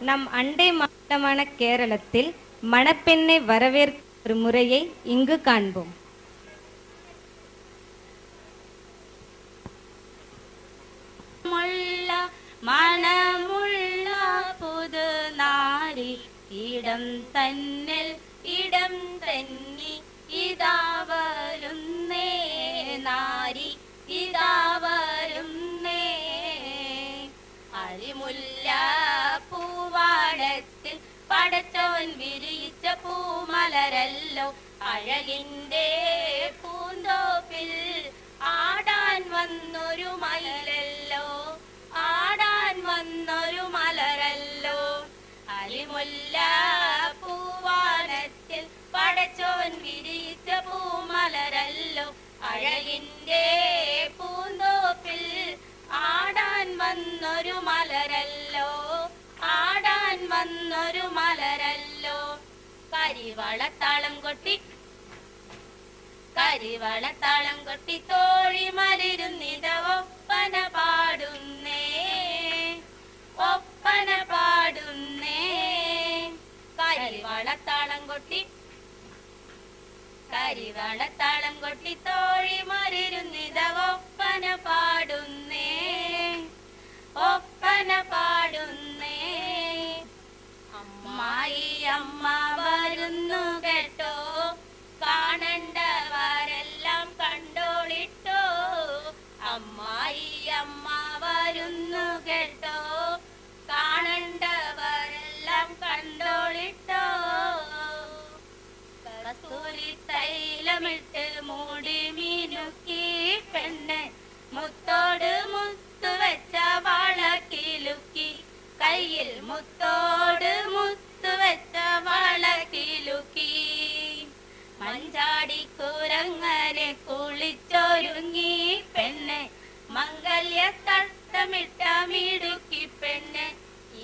நம் அண்டை மாநிலமான கேரளத்தில் மணப்பெண்ணை வரவேற்கும் ஒரு முறையை இங்கு காண்போம். மனமுள்ள புது நாரி இடம் തന്നിൽ ഇടം തന്നി ഇതാ വരുന്നേ നാരി ഇതാ വരുന്നേ അരിമുല്ല പൂവാടത്തിൽ പടച്ചവൻ വിരിയിച്ച പൂമലരല്ലോ അഴകിന്റെ പൂന്തോപ്പിൽ ആടാൻ വന്നൊരു മയിലല്ലോ ആടാൻ വന്നൊരു മലരല്ലോ അരിമുല്ല പൂവാടത്തിൽ പടച്ചോൻ വിരിയിച്ച പൂമലരല്ലോ അഴകിന്റെ പൂന്തോപ്പിൽ ആടാൻ വന്നൊരു മലരല്ലോ ആടാൻ വന്നൊരു മലരല്ലോ കരിവളത്താളം കൊട്ടി തോഴി മലിരുന്നിത ഒപ്പന പാടുന്നേ ഒപ്പന പാടുന്നേ കരിവളത്താളം കൊട്ടി തോഴി മലിരുന്നിത ഒപ്പന പാടുന്നേ ഒപ്പന പാടുന്നേ അമ്മായി അമ്മ വരുന്നു കേട്ടോ കാണണ്ടവരെല്ലാം കണ്ടോളിട്ടോ അമ്മായി അമ്മ വരുന്നു കേട്ടോ കാണണ്ടവരെല്ലാം കണ്ടോളിട്ടോ കസ്തൂരി തൈലമിട്ട് മൂടി മിനുക്കി പെണ്ണ് മുത്തോട് മുത്തു വെച്ച വളക്കിലുക്കി കയ്യിൽ മുത്തോട് മുത്തു വെച്ച വളക്കിലുക്കി മഞ്ചാടിക്കുരങ്ങനെ കുളിച്ചൊരുങ്ങി പെണ്ണ് മംഗല്യ തട്ടമിട്ട മിടുക്കി പെണ്ണ്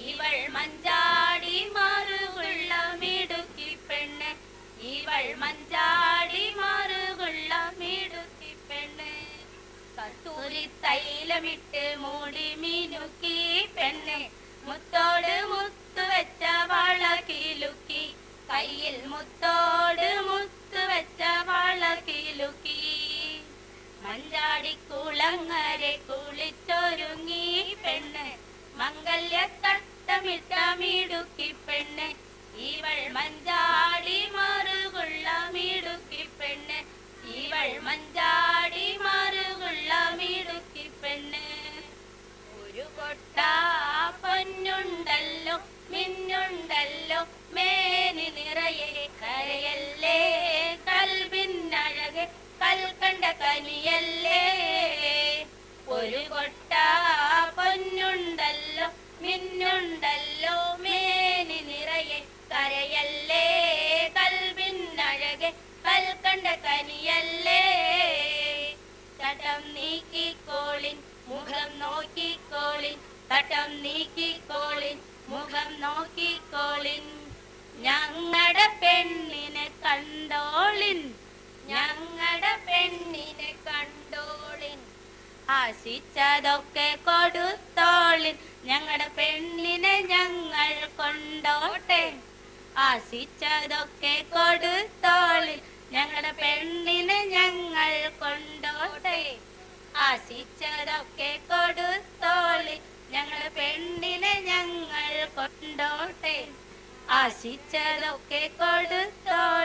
ഇവൾ മഞ്ചാടി മാറുകൊള്ള മിടുക്കി പെണ്ണ് ഇവൾ മഞ്ചാടി മാറുകൊള്ള മിടുക്കി പെണ്ണ് കസ്തൂരി തൈലമിട്ട് മൂടി മിനുക്കി പെണ്ണ് മുത്തോട് മുത്തു വെച്ച വളകിലുക്കി കയ്യിൽ മുത്തോട് മുത്തു വെച്ച വളകിലുക്കി മഞ്ചാടിക്കുളങ്ങരെ കുളിച്ചൊരുങ്ങി പെണ്ണ് മംഗല്യ തട്ടമിട്ട മിടുക്കി പെണ്ണ് ഇവൾ മഞ്ചാടി മാറുകൊള്ള മിടുക്കി പെണ്ണ് ഇവൾ മഞ്ചാടി മാറുകൊള്ള മിടുക്കി പെണ്ണ് ഒരു കൊട്ട പൊന്നുണ്ടല്ലോ മിന്നുണ്ടല്ലോ മേനി നിറയെ കരയല്ലേ കൽബിന്നഴകെ കൽക്കണ്ട കനിയല്ലേ ഒരു കൊട്ട പൊന്നുണ്ടല്ലോ മിന്നുണ്ടല്ലോ മേനി നിറയെ കരയല്ലേ കൽബിന്നഴകെ കൽക്കണ്ട കനിയല്ലേ തട്ടം നീക്കിക്കോളിൻ മുഖം നോക്കിക്കോളിൻ തട്ടം നീക്കിക്കോളിൻ മുഖം നോക്കിക്കോളിൻ ഞങ്ങളുടെ പെണ്ണിനെ കണ്ടോളിൻ ഞങ്ങളുടെ പെണ്ണിനെ കണ്ടോളിൻ ആശിച്ചതൊക്കെ കൊടുത്തോളിൻ ഞങ്ങളുടെ പെണ്ണിനെ ഞങ്ങൾ കൊണ്ടോട്ടെ ആശിച്ചതൊക്കെ കൊടുത്തോളിൻ ഞങ്ങളുടെ പെണ്ണിനെ ഞങ്ങൾ കൊണ്ടോട്ടെ ആശിച്ചതൊക്കെ കൊടുത്തോളിൻ ഞങ്ങളുടെ പെണ്ണിനെ ഞങ്ങൾ കൊണ്ടോട്ടെ ആശിച്ചതൊക്കെ കൊടുത്തോളിൻ